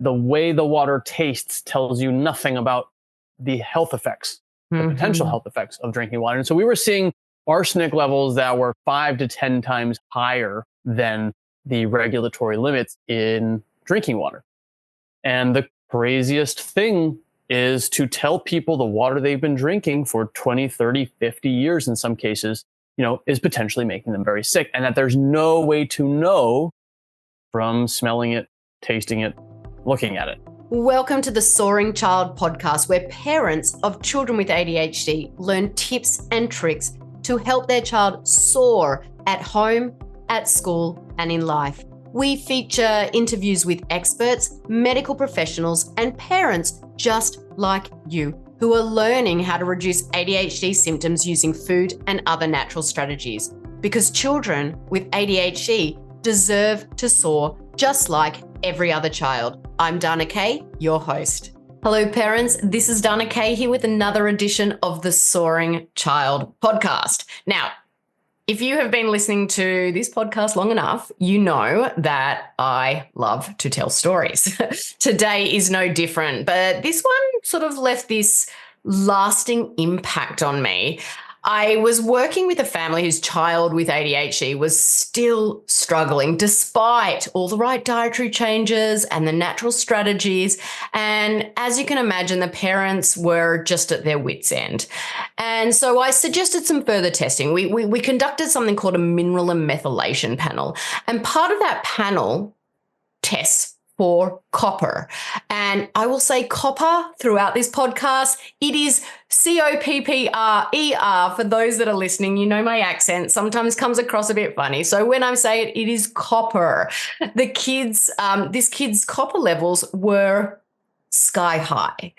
the way the water tastes tells you nothing about the health effects, the potential health effects of drinking water. And so we were seeing arsenic levels that were 5 to 10 times higher than the regulatory limits in drinking water. And the craziest thing is to tell people the water they've been drinking for 20, 30, 50 years in some cases, is potentially making them very sick, and that there's no way to know from smelling it, tasting it, looking at it. Welcome to the Soaring Child podcast, where parents of children with ADHD learn tips and tricks to help their child soar at home, at school, and in life. We feature interviews with experts, medical professionals, and parents just like you who are learning how to reduce ADHD symptoms using food and other natural strategies. Because children with ADHD deserve to soar just like every other child. I'm Dana Kay, your host. Hello, parents. This is Dana Kay here with another edition of the Soaring Child podcast. Now, if you have been listening to this podcast long enough, you know that I love to tell stories. Today is no different, but this one sort of left this lasting impact on me. I was working with a family whose child with ADHD was still struggling despite all the right dietary changes and the natural strategies. And as you can imagine, the parents were just at their wits' end. And so I suggested some further testing. We conducted something called a mineral and methylation panel. And part of that panel tests for copper. And I will say copper throughout this podcast. It is COPPRER for those that are listening. You know my accent sometimes comes across a bit funny. So when I say it, it is copper. This kid's copper levels were sky high.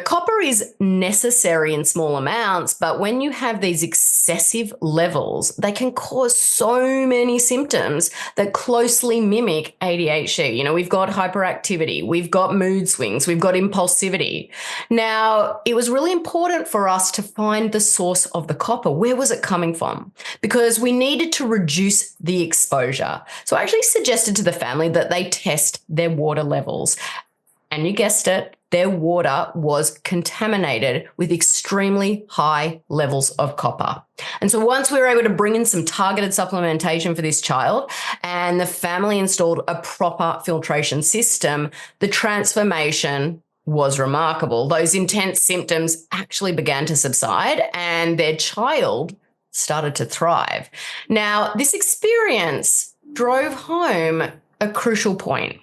Copper is necessary in small amounts, but when you have these excessive levels, they can cause so many symptoms that closely mimic ADHD. We've got hyperactivity, we've got mood swings, we've got impulsivity. Now, it was really important for us to find the source of the copper. Where was it coming from? Because we needed to reduce the exposure. So I actually suggested to the family that they test their water levels. And you guessed it, their water was contaminated with extremely high levels of copper. And so once we were able to bring in some targeted supplementation for this child and the family installed a proper filtration system, the transformation was remarkable. Those intense symptoms actually began to subside and their child started to thrive. Now, this experience drove home a crucial point.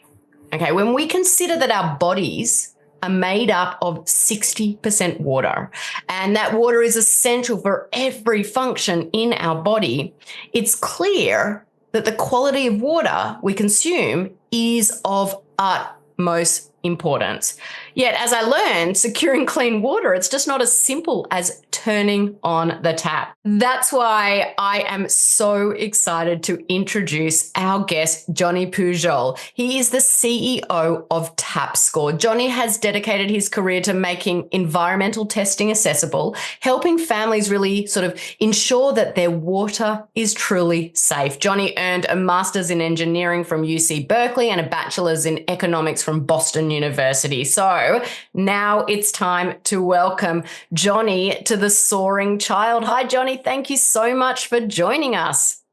Okay, when we consider that our bodies are made up of 60% water, and that water is essential for every function in our body, it's clear that the quality of water we consume is of utmost importance. Yet, as I learned, securing clean water, it's just not as simple as turning on the tap. That's why I am so excited to introduce our guest, Johnny Pujol. He is the CEO of TapScore. Johnny has dedicated his career to making environmental testing accessible, helping families really sort of ensure that their water is truly safe. Johnny earned a master's in engineering from UC Berkeley and a bachelor's in economics from Boston University. So now it's time to welcome Johnny to the Soaring Child. Hi, Johnny. Thank you so much for joining us.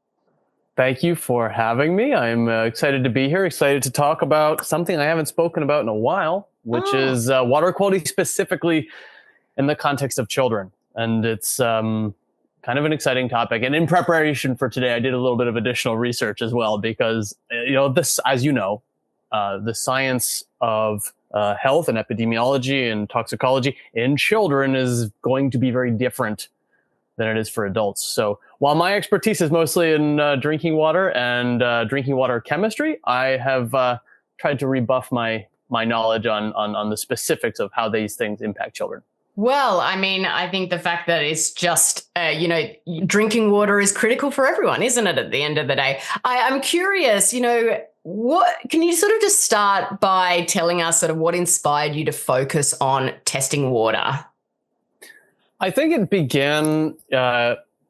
Thank you for having me. I'm excited to be here, excited to talk about something I haven't spoken about in a while, which is water quality specifically in the context of children. And it's kind of an exciting topic. And in preparation for today, I did a little bit of additional research as well, because, this, as you know, the science of health and epidemiology and toxicology in children is going to be very different than it is for adults. So while my expertise is mostly in drinking water and drinking water chemistry, I have tried to rebuff my knowledge on the specifics of how these things impact children. Well, I think the fact that it's just, drinking water is critical for everyone, isn't it, at the end of the day? I'm curious, what can you sort of just start by telling us sort of what inspired you to focus on testing water? I think it began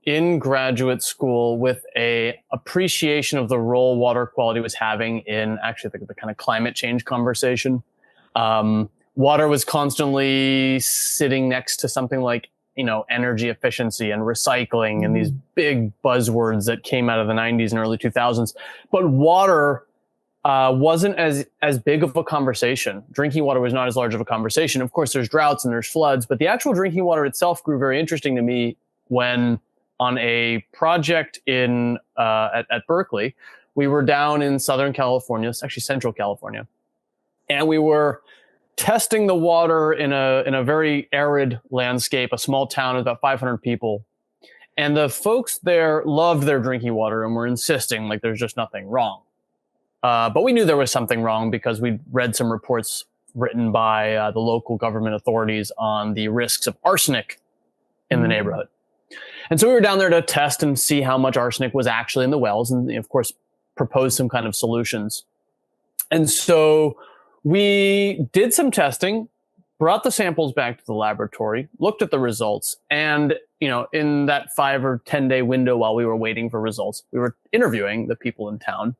in graduate school with a appreciation of the role water quality was having in actually the kind of climate change conversation. Water was constantly sitting next to something like, energy efficiency and recycling and these big buzzwords that came out of the 90s and early 2000s. But water wasn't as big of a conversation. Drinking water was not as large of a conversation. Of course, there's droughts and there's floods, but the actual drinking water itself grew very interesting to me when on a project at Berkeley, we were down in Southern California, it's actually Central California, and we were testing the water in a very arid landscape, a small town of about 500 people. And the folks there loved their drinking water and were insisting like there's just nothing wrong. But we knew there was something wrong because we'd read some reports written by the local government authorities on the risks of arsenic in the neighborhood. And so we were down there to test and see how much arsenic was actually in the wells and, of course, propose some kind of solutions. And so we did some testing, brought the samples back to the laboratory, looked at the results, and, in that 5 or 10 day window while we were waiting for results, we were interviewing the people in town.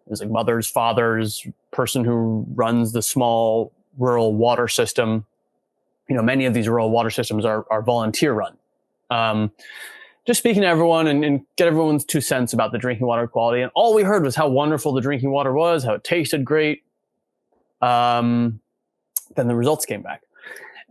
It was like mothers, fathers, person who runs the small rural water system. Many of these rural water systems are volunteer run. Just speaking to everyone and get everyone's 2 cents about the drinking water quality. And all we heard was how wonderful the drinking water was, how it tasted great. Then the results came back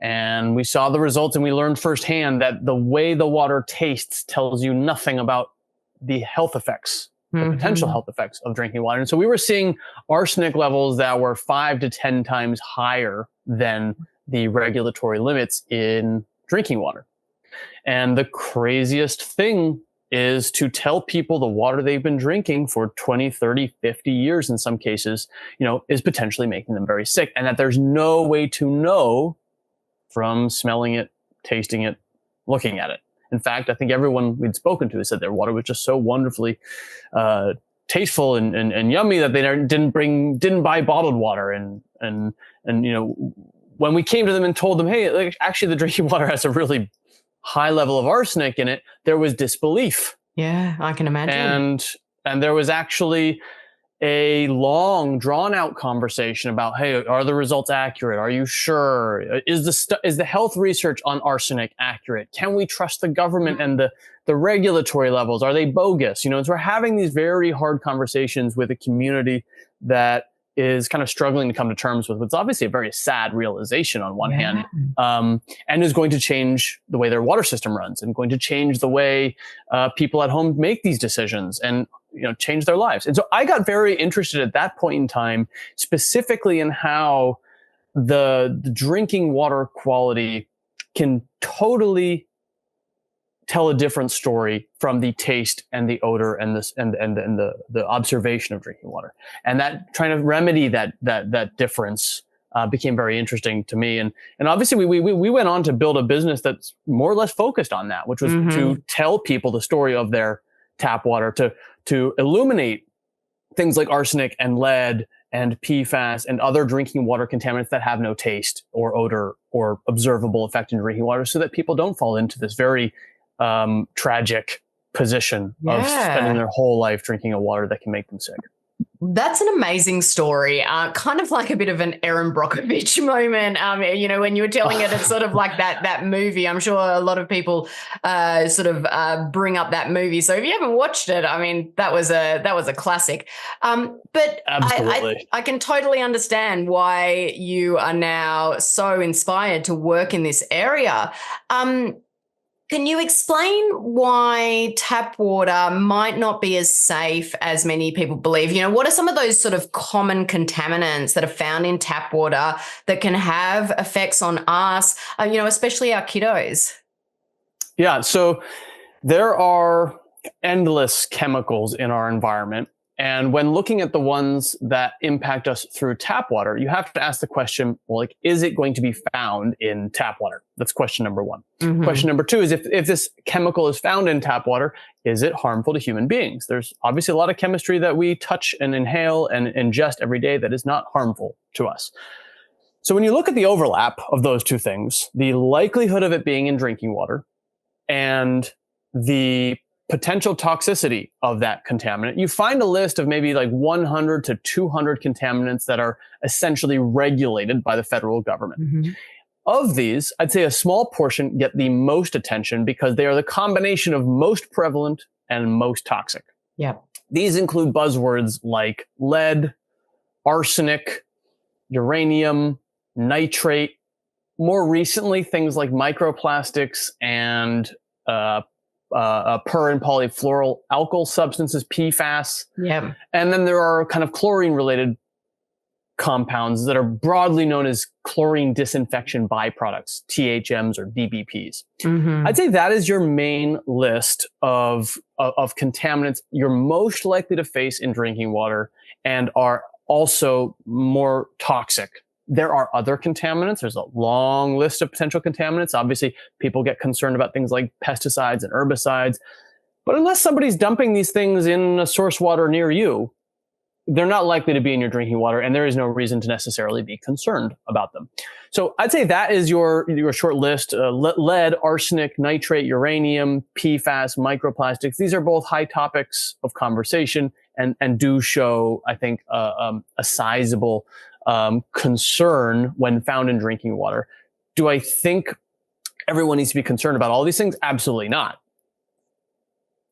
and we saw the results and we learned firsthand that the way the water tastes tells you nothing about the health effects, the potential health effects of drinking water. And so we were seeing arsenic levels that were 5 to 10 times higher than the regulatory limits in drinking water. And the craziest thing is to tell people the water they've been drinking for 20, 30, 50 years in some cases, is potentially making them very sick. And that there's no way to know from smelling it, tasting it, looking at it. In fact, I think everyone we'd spoken to said their water was just so wonderfully tasteful and yummy that they didn't buy bottled water. And when we came to them and told them, hey, actually the drinking water has a really high level of arsenic in it, there was disbelief. Yeah, I can imagine. And there was actually a long, drawn-out conversation about, hey, are the results accurate? Are you sure? Is the health research on arsenic accurate? Can we trust the government and the regulatory levels? Are they bogus? So we're having these very hard conversations with a community that is kind of struggling to come to terms with what's obviously a very sad realization on one hand, and is going to change the way their water system runs and going to change the way people at home make these decisions and change their lives. And so I got very interested at that point in time, specifically in how the drinking water quality can totally tell a different story from the taste and the odor and the observation of drinking water. And that trying to remedy that difference became very interesting to me. And obviously we went on to build a business that's more or less focused on that, which was to tell people the story of their tap water, to illuminate things like arsenic and lead and PFAS and other drinking water contaminants that have no taste or odor or observable effect in drinking water, so that people don't fall into this very tragic position of spending their whole life drinking a water that can make them sick. That's an amazing story. Kind of like a bit of an Erin Brockovich moment. When you were telling it, it's sort of like that movie. I'm sure a lot of people bring up that movie. So if you haven't watched it, I mean, that was a classic. But absolutely, I can totally understand why you are now so inspired to work in this area. Can you explain why tap water might not be as safe as many people believe? What are some of those sort of common contaminants that are found in tap water that can have effects on us, especially our kiddos? Yeah, so there are endless chemicals in our environment. And when looking at the ones that impact us through tap water, you have to ask the question, is it going to be found in tap water? That's question number one. Question number two is if this chemical is found in tap water, is it harmful to human beings? There's obviously a lot of chemistry that we touch and inhale and ingest every day that is not harmful to us. So when you look at the overlap of those two things, the likelihood of it being in drinking water and the potential toxicity of that contaminant, you find a list of maybe like 100 to 200 contaminants that are essentially regulated by the federal government. Mm-hmm. Of these, I'd say a small portion get the most attention because they are the combination of most prevalent and most toxic. Yeah. These include buzzwords like lead, arsenic, uranium, nitrate. More recently, things like microplastics and per and polyfluoral alkyl substances, PFAS. Yeah. And then there are kind of chlorine-related compounds that are broadly known as chlorine disinfection byproducts, THMs or DBPs. Mm-hmm. I'd say that is your main list of contaminants you're most likely to face in drinking water and are also more toxic. There are other contaminants. There's a long list of potential contaminants. Obviously, people get concerned about things like pesticides and herbicides. But unless somebody's dumping these things in a source water near you, they're not likely to be in your drinking water, and there is no reason to necessarily be concerned about them. So I'd say that is your short list. Lead, arsenic, nitrate, uranium, PFAS, microplastics. These are both high topics of conversation and do show, I think, a sizable concern when found in drinking water. Do I think everyone needs to be concerned about all these things? Absolutely not.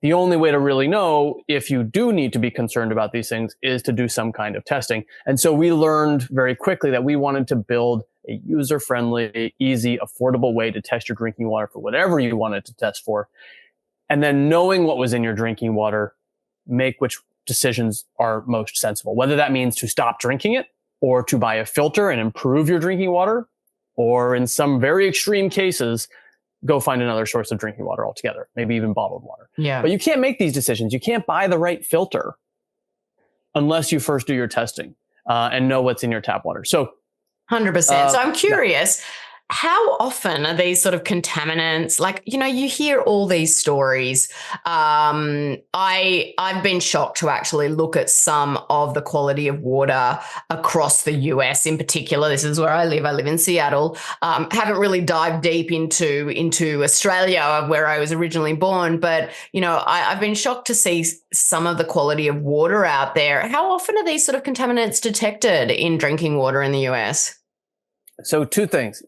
The only way to really know if you do need to be concerned about these things is to do some kind of testing. And so we learned very quickly that we wanted to build a user-friendly, easy, affordable way to test your drinking water for whatever you wanted to test for. And then knowing what was in your drinking water, make which decisions are most sensible. Whether that means to stop drinking it or to buy a filter and improve your drinking water, or in some very extreme cases, go find another source of drinking water altogether, maybe even bottled water. Yeah. But you can't make these decisions. You can't buy the right filter unless you first do your testing and know what's in your tap water. So 100%. So I'm curious, how often are these sort of contaminants? Like, you hear all these stories. I've been shocked to actually look at some of the quality of water across the US in particular. This is where I live. I live in Seattle. Haven't really dived deep into Australia, where I was originally born. But, I've been shocked to see some of the quality of water out there. How often are these sort of contaminants detected in drinking water in the US? So two things.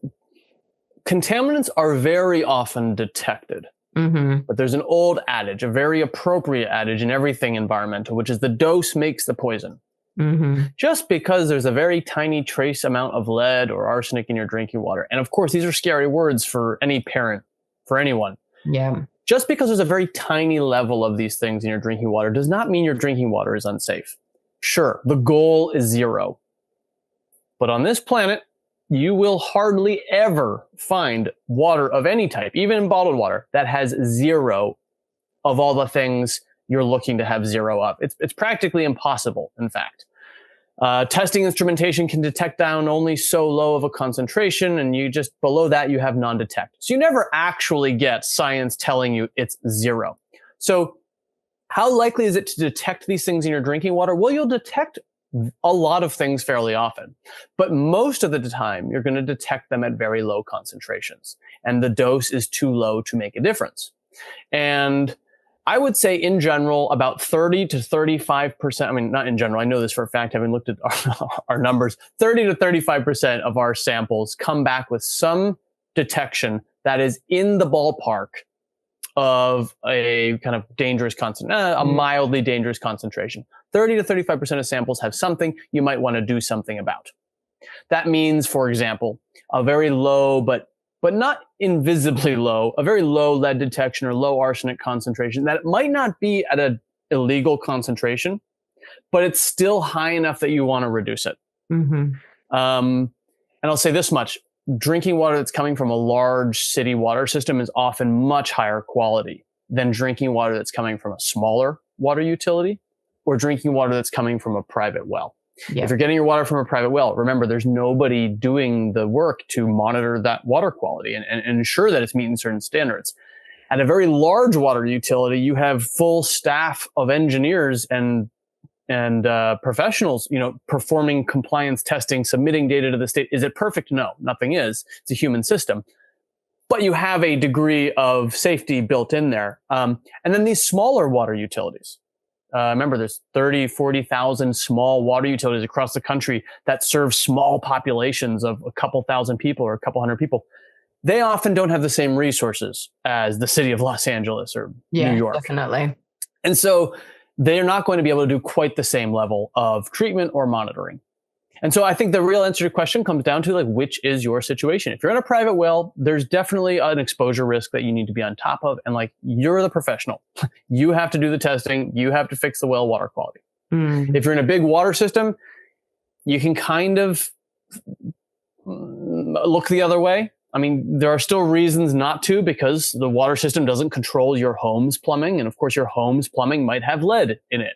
Contaminants are very often detected, but there's an old adage, a very appropriate adage in everything environmental, which is the dose makes the poison. Just because there's a very tiny trace amount of lead or arsenic in your drinking water, and of course, these are scary words for any parent, for anyone. Yeah. Just because there's a very tiny level of these things in your drinking water does not mean your drinking water is unsafe. Sure, the goal is zero. But on this planet, you will hardly ever find water of any type, even bottled water, that has zero of all the things you're looking to have zero of. It's practically impossible, in fact. Testing instrumentation can detect down only so low of a concentration, and you just below that you have non-detect. So you never actually get science telling you it's zero. So how likely is it to detect these things in your drinking water? Well, you'll detect a lot of things fairly often, but most of the time you're going to detect them at very low concentrations, and the dose is too low to make a difference. And I would say in general, about 30 to 35%, I mean, not in general, I know this for a fact, having looked at our numbers, 30 to 35% of our samples come back with some detection that is in the ballpark of a kind of dangerous a mildly dangerous concentration. 30 to 35% of samples have something you might want to do something about. That means, for example, a very low, but not invisibly low, a very low lead detection or low arsenic concentration that it might not be at an illegal concentration, but it's still high enough that you want to reduce it. And I'll say this much. Drinking water that's coming from a large city water system is often much higher quality than drinking water that's coming from a smaller water utility or drinking water that's coming from a private well. Yeah. If you're getting your water from a private well, remember, there's nobody doing the work to monitor that water quality and ensure that it's meeting certain standards. At a very large water utility, you have full staff of engineers and professionals, performing compliance testing, submitting data to the state. Is it perfect? No, nothing is. It's a human system. but you have a degree of safety built in there. And then these smaller water utilities. Remember, there's 30, 40,000 small water utilities across the country that serve small populations of a couple thousand people or a couple hundred people. They often don't have the same resources as the city of Los Angeles or New York. Definitely. And so they're not going to be able to do quite the same level of treatment or monitoring. And so I think the real answer to your question comes down to like, which is your situation? If you're in a private well, there's definitely an exposure risk that you need to be on top of. And like, you're the professional. You have to do the testing. You have to fix the well water quality. If you're in a big water system, you can kind of look the other way. I mean, there are still reasons not to, because the water system doesn't control your home's plumbing. And of course, your home's plumbing might have lead in it.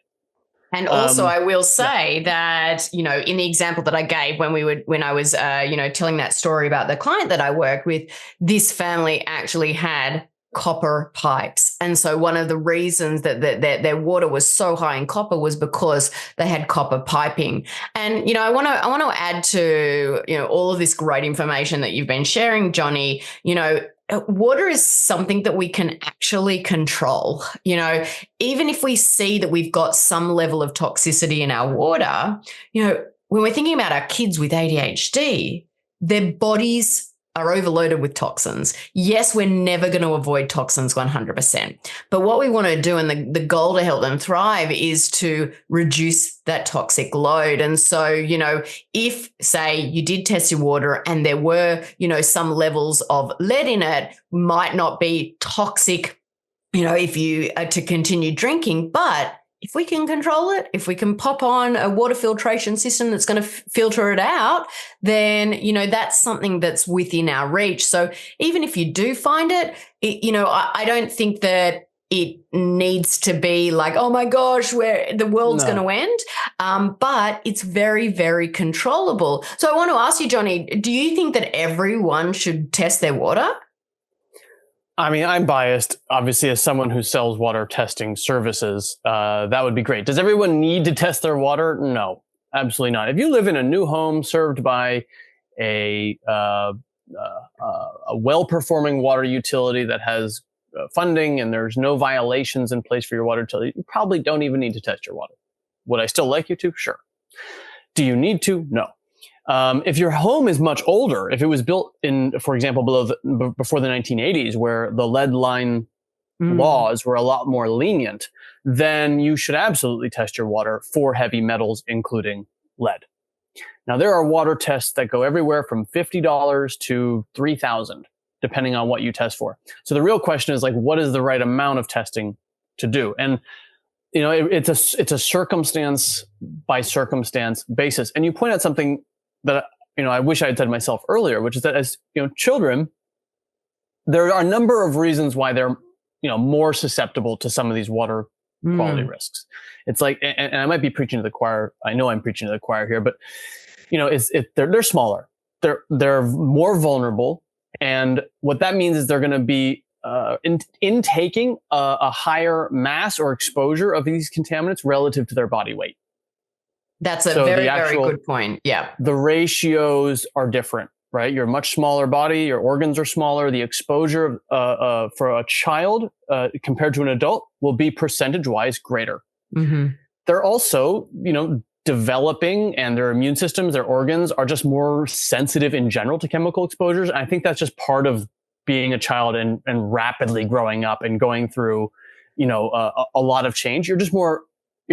And also, I will say that, you know, in the example that I gave when I was, you know, telling that story about the client that I work with, this family actually had copper pipes. And so one of the reasons that their water was so high in copper was because they had copper piping. And, you know, I want to add to, you know, all of this great information that you've been sharing, Johnny. You know, water is something that we can actually control. You know, even if we see that we've got some level of toxicity in our water, you know, when we're thinking about our kids with ADHD, their bodies are overloaded with toxins. Yes, we're never going to avoid toxins 100%. But what we want to do, and the goal to help them thrive, is to reduce that toxic load. And so, you know, if, say, you did test your water and there were, you know, some levels of lead in it, might not be toxic, you know, if you are to continue drinking, but if we can control it, if we can pop on a water filtration system that's going to filter it out, then, you know, that's something that's within our reach. So even if you do find it, you know, I don't think that it needs to be like, oh my gosh, where the world's going to end. But it's very, very controllable. So I want to ask you, Johnny, do you think that everyone should test their water? I mean, I'm biased, obviously, as someone who sells water testing services. That would be great. Does everyone need to test their water? No, absolutely not. If you live in a new home served by a well-performing water utility that has funding and there's no violations in place for your water utility, you probably don't even need to test your water. Would I still like you to? Sure. Do you need to? No. If your home is much older, if it was built in, for example, before the 1980s, where the lead line laws were a lot more lenient, then you should absolutely test your water for heavy metals, including lead. Now, there are water tests that go everywhere from $50 to $3,000, depending on what you test for. So the real question is, like, what is the right amount of testing to do? And you know, it's a circumstance by circumstance basis. And you point out something that, you know, I wish I had said myself earlier, which is that as, you know, children, there are a number of reasons why they're, you know, more susceptible to some of these water quality risks. It's like, and I might be preaching to the choir. I know I'm preaching to the choir here, but, you know, they're smaller, they're more vulnerable. And what that means is they're going to be intaking a higher mass or exposure of these contaminants relative to their body weight. That's a very good point. Yeah. The ratios are different, right? You're a much smaller body. Your organs are smaller. The exposure for a child compared to an adult will be percentage-wise greater. They're also, you know, developing, and their immune systems, their organs are just more sensitive in general to chemical exposures. And I think that's just part of being a child and rapidly growing up and going through, you know, a lot of change. You're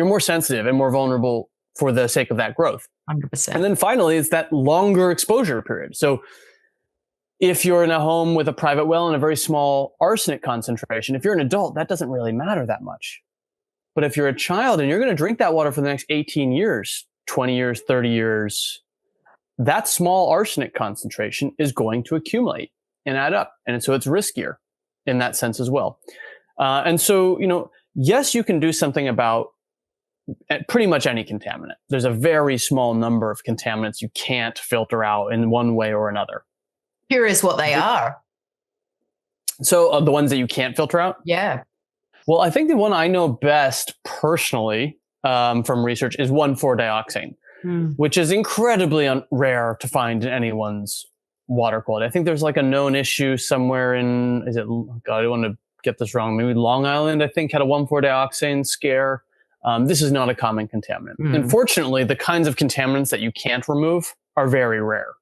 more sensitive and more vulnerable for the sake of that growth. 100%. And then finally, it's that longer exposure period. So if you're in a home with a private well and a very small arsenic concentration, if you're an adult, that doesn't really matter that much. But if you're a child and you're going to drink that water for the next 18 years, 20 years, 30 years, that small arsenic concentration is going to accumulate and add up. And so it's riskier in that sense as well. And so, you know, yes, you can do something about pretty much any contaminant. There's a very small number of contaminants you can't filter out in one way or another. Curious what they are. So the ones that you can't filter out? Yeah. Well, I think the one I know best personally from research is 1,4-dioxane, which is incredibly rare to find in anyone's water quality. I think there's like a known issue somewhere in, God, I don't want to get this wrong. Maybe Long Island, I think, had a 1,4-dioxane scare. This is not a common contaminant. Unfortunately, the kinds of contaminants that you can't remove are very rare.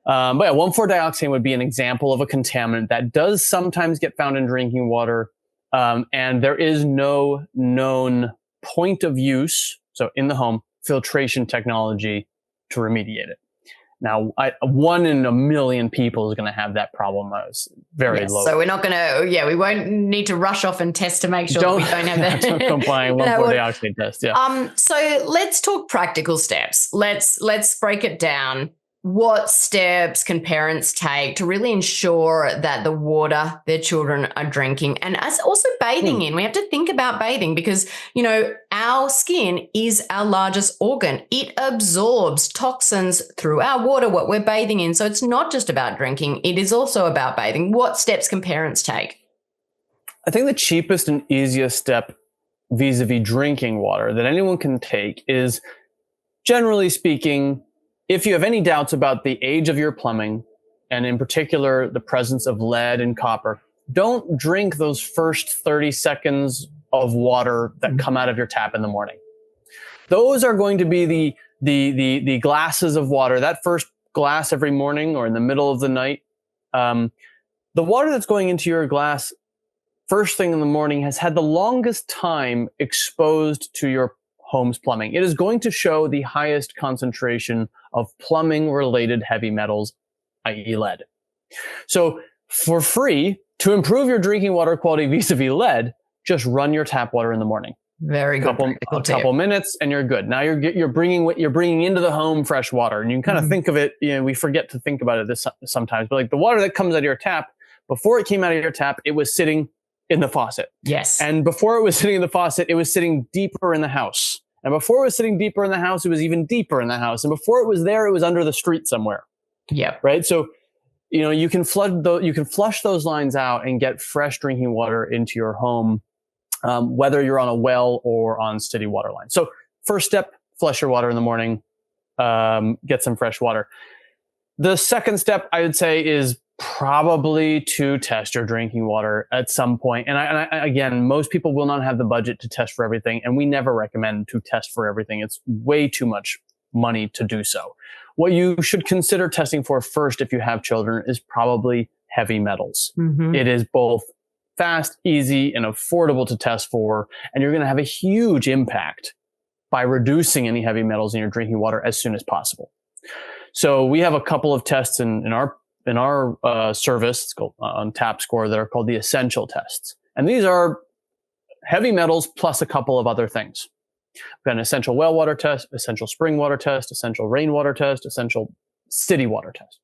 But yeah, 1,4-dioxane would be an example of a contaminant that does sometimes get found in drinking water. And there is no known point of use, so in the home, filtration technology to remediate it. Now, 1 in a million people is going to have that problem. It's very low. So we're not going to, we won't need to rush off and test to make sure that we don't have that. Don't comply 1,4-dioxane test. Yeah. So let's talk practical steps. Let's break it down. What steps can parents take to really ensure that the water their children are drinking, and as also bathing in? We have to think about bathing because, our skin is our largest organ. It absorbs toxins through our water, what we're bathing in. So it's not just about drinking. It is also about bathing. What steps can parents take? I think the cheapest and easiest step vis-a-vis drinking water that anyone can take is, generally speaking, if you have any doubts about the age of your plumbing, and in particular the presence of lead and copper, don't drink those first 30 seconds of water that come out of your tap in the morning. Those are going to be the glasses of water, that first glass every morning or in the middle of the night. The water that's going into your glass first thing in the morning has had the longest time exposed to your home's plumbing. It is going to show the highest concentration of plumbing-related heavy metals, i.e. lead. So for free, to improve your drinking water quality vis-a-vis lead, just run your tap water in the morning. Very good. A couple minutes and you're good. Now you're bringing into the home fresh water, and you can kind of think of it. We forget to think about it sometimes, but like the water that comes out of your tap, before it came out of your tap, it was sitting in the faucet. Yes. And before it was sitting in the faucet, it was sitting deeper in the house. And before it was sitting deeper in the house, it was even deeper in the house. And before it was there, it was under the street somewhere. Yeah. Right. So, you can flush those lines out and get fresh drinking water into your home, whether you're on a well or on city water line. So first step, flush your water in the morning, get some fresh water. The second step I would say is probably to test your drinking water at some point. And I again, most people will not have the budget to test for everything, and we never recommend to test for everything. It's way too much money to do so. What you should consider testing for first if you have children is probably heavy metals. It is both fast, easy, and affordable to test for, and you're going to have a huge impact by reducing any heavy metals in your drinking water as soon as possible. So we have a couple of tests in our service, it's called on TapScore, that are called the essential tests. And these are heavy metals plus a couple of other things. We've got an essential well water test, essential spring water test, essential rainwater test, essential city water test.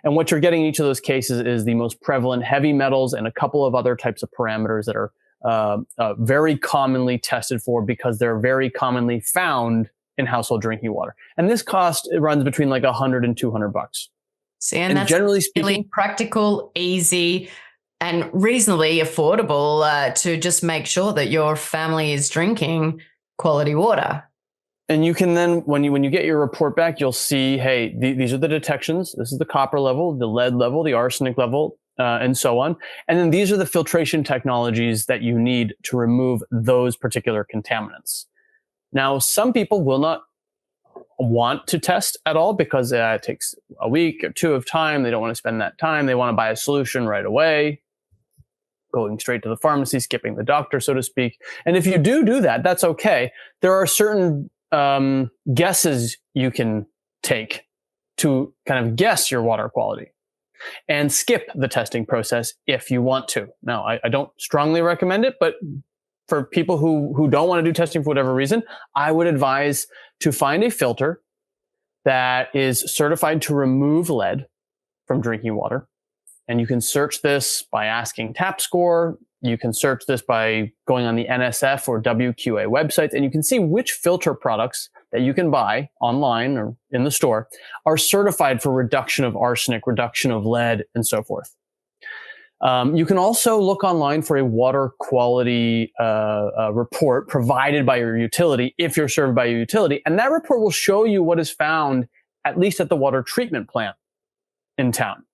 And what you're getting in each of those cases is the most prevalent heavy metals and a couple of other types of parameters that are very commonly tested for because they're very commonly found in household drinking water. And this cost, it runs between like $100 and $200. See, and that's generally speaking, really practical, easy, and reasonably affordable to just make sure that your family is drinking quality water. And you can then, when you get your report back, you'll see, hey, these are the detections. This is the copper level, the lead level, the arsenic level, and so on. And then these are the filtration technologies that you need to remove those particular contaminants. Now, some people will not want to test at all because it takes a week or two of time. They don't want to spend that time. They want to buy a solution right away, going straight to the pharmacy, skipping the doctor, so to speak. And if you do that, that's okay. There are certain guesses you can take to kind of guess your water quality and skip the testing process if you want to. Now, I don't strongly recommend it, but for people who don't want to do testing for whatever reason, I would advise to find a filter that is certified to remove lead from drinking water. And you can search this by asking TapScore. You can search this by going on the NSF or WQA websites, and you can see which filter products that you can buy online or in the store are certified for reduction of arsenic, reduction of lead, and so forth. You can also look online for a water quality report provided by your utility if you're served by your utility, and that report will show you what is found at least at the water treatment plant in town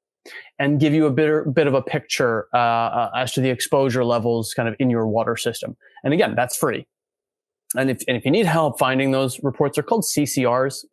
and give you a bit of a picture as to the exposure levels kind of in your water system. And again, that's free. And if you need help finding those reports, they're called CCRs,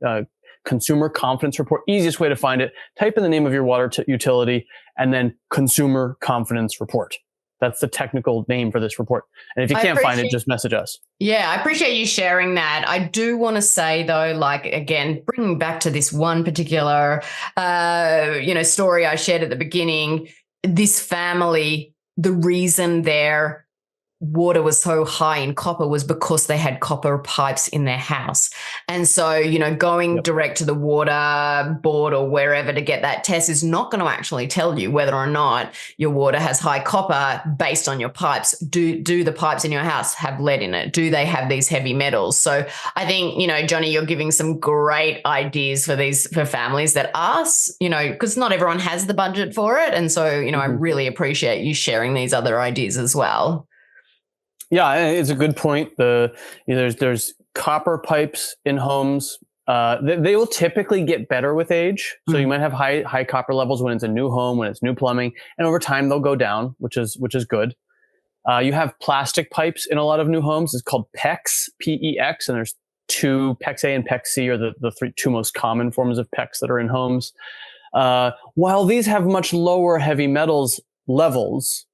Consumer Confidence Report. Easiest way to find it, type in the name of your water utility and then Consumer Confidence Report. That's the technical name for this report. And if you can't find it, just message us. Yeah, I appreciate you sharing that. I do want to say, though, like, again, bringing back to this one particular, story I shared at the beginning, this family, the reason their water was so high in copper was because they had copper pipes in their house. And so, going direct to the water board or wherever to get that test is not going to actually tell you whether or not your water has high copper based on your pipes. Do the pipes in your house have lead in it? Do they have these heavy metals? So I think, Johnny, you're giving some great ideas for families that ask, because not everyone has the budget for it. And so, I really appreciate you sharing these other ideas as well. Yeah, it's a good point. There's copper pipes in homes. They will typically get better with age. So you might have high copper levels when it's a new home, when it's new plumbing, and over time they'll go down, which is good. You have plastic pipes in a lot of new homes. It's called PEX, PEX, and there's two, PEX A and PEX C are the two most common forms of PEX that are in homes. While these have much lower heavy metals levels,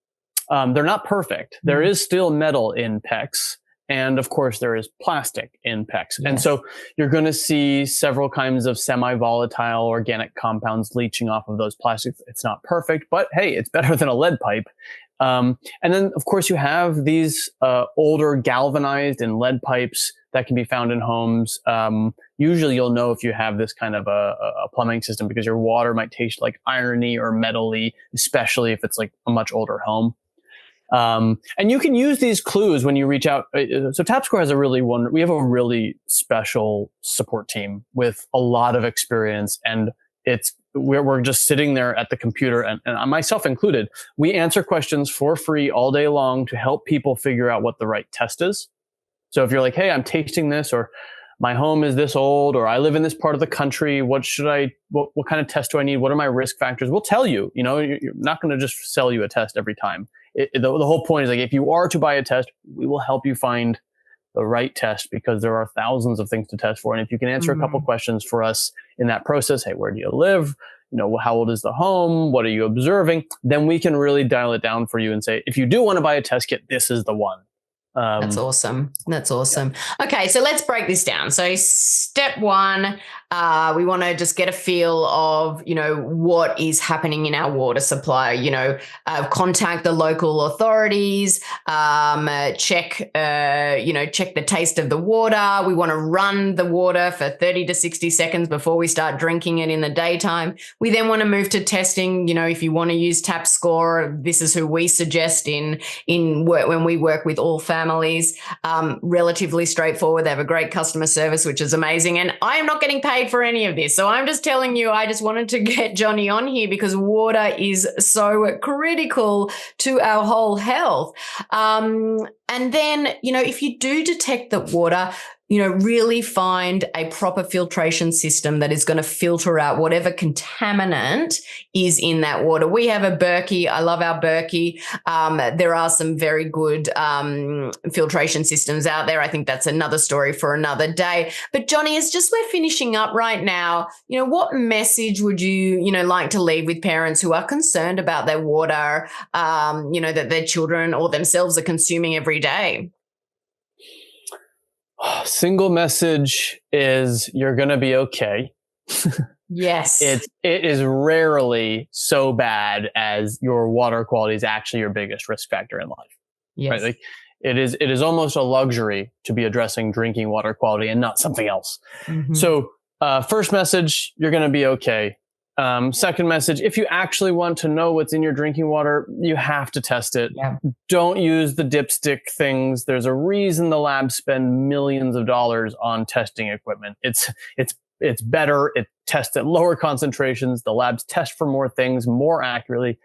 they're not perfect. There is still metal in PEX. And of course, there is plastic in PEX. Yes. And so you're going to see several kinds of semi-volatile organic compounds leaching off of those plastics. It's not perfect, but hey, it's better than a lead pipe. And then, of course, you have these older galvanized and lead pipes that can be found in homes. Usually you'll know if you have this kind of a plumbing system because your water might taste like irony or metal-y, especially if it's like a much older home. And you can use these clues when you reach out. So TapScore has we have a really special support team with a lot of experience, and we're just sitting there at the computer, and myself included. We answer questions for free all day long to help people figure out what the right test is. So if you're like, hey, I'm tasting this, or my home is this old, or I live in this part of the country, what kind of test do I need? What are my risk factors? We'll tell you, you're not going to just sell you a test every time. The whole point is, like, if you are to buy a test, we will help you find the right test because there are thousands of things to test for. And if you can answer a couple questions for us in that process, hey, where do you live? How old is the home? What are you observing? Then we can really dial it down for you and say, if you do want to buy a test kit, this is the one. That's awesome. That's awesome. Yeah. Okay, so let's break this down. So step one, we want to just get a feel of, what is happening in our water supply, contact the local authorities, check the taste of the water. We want to run the water for 30 to 60 seconds before we start drinking it in the daytime. We then want to move to testing. If you want to use TapScore, this is who we suggest in work when we work with all families. Relatively straightforward. They have a great customer service, which is amazing. And I am not getting paid for any of this. So I'm just telling you, I just wanted to get Johnny on here because water is so critical to our whole health. And then, if you do detect that water, really find a proper filtration system that is going to filter out whatever contaminant is in that water. We have a Berkey. I love our Berkey. There are some very good filtration systems out there. I think that's another story for another day. But Johnny, as just we're finishing up right now, what message would you, like to leave with parents who are concerned about their water, that their children or themselves are consuming every day? Single message is you're going to be okay. Yes. It is rarely so bad as your water quality is actually your biggest risk factor in life. Yes. Right? Like it is almost a luxury to be addressing drinking water quality and not something else. Mm-hmm. So, first message, you're going to be okay. Second message, if you actually want to know what's in your drinking water, you have to test it. Yeah. Don't use the dipstick things. There's a reason the labs spend millions of dollars on testing equipment. It's better. It tests at lower concentrations. The labs test for more things more accurately.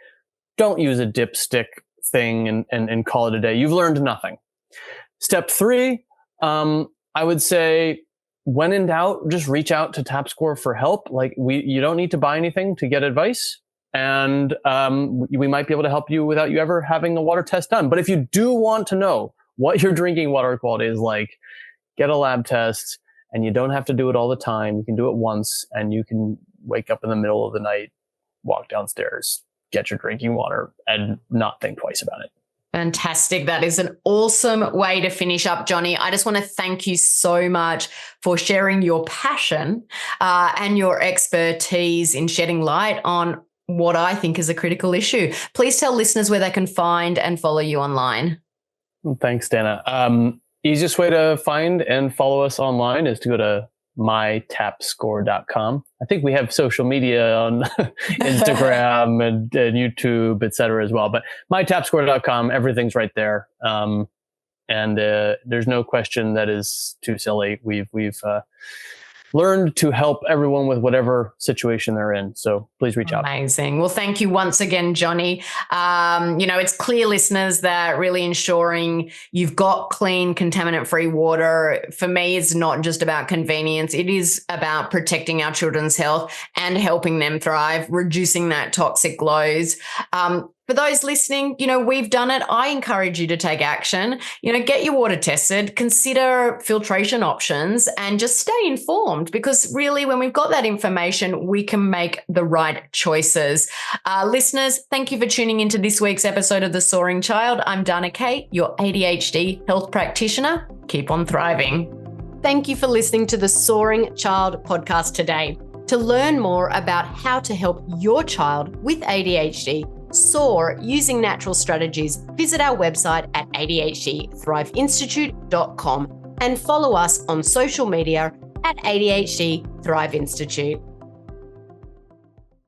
Don't use a dipstick thing and call it a day. You've learned nothing. Step 3, I would say, when in doubt, just reach out to TapScore for help. Like you don't need to buy anything to get advice. And we might be able to help you without you ever having a water test done. But if you do want to know what your drinking water quality is like, get a lab test, and you don't have to do it all the time. You can do it once, and you can wake up in the middle of the night, walk downstairs, get your drinking water, and not think twice about it. Fantastic. That is an awesome way to finish up, Johnny. I just want to thank you so much for sharing your passion and your expertise in shedding light on what I think is a critical issue. Please tell listeners where they can find and follow you online. Thanks, Dana. Easiest way to find and follow us online is to go to mytapscore.com. I think we have social media on Instagram and YouTube, et cetera, as well. But mytapscore.com, everything's right there. And there's no question that is too silly. We've learned to help everyone with whatever situation they're in. So please reach out. Amazing. Well, thank you once again, Johnny. It's clear, listeners, that really ensuring you've got clean, contaminant-free water, for me, it's not just about convenience. It is about protecting our children's health and helping them thrive, reducing that toxic loads. For those listening, we've done it. I encourage you to take action. Get your water tested, consider filtration options, and just stay informed, because really, when we've got that information, we can make the right choices. Listeners, thank you for tuning into this week's episode of The Soaring Child. I'm Dana Kate, your ADHD health practitioner. Keep on thriving. Thank you for listening to the Soaring Child podcast today. To learn more about how to help your child with ADHD soar using natural strategies, visit our website at adhdthriveinstitute.com and follow us on social media at ADHD Thrive Institute.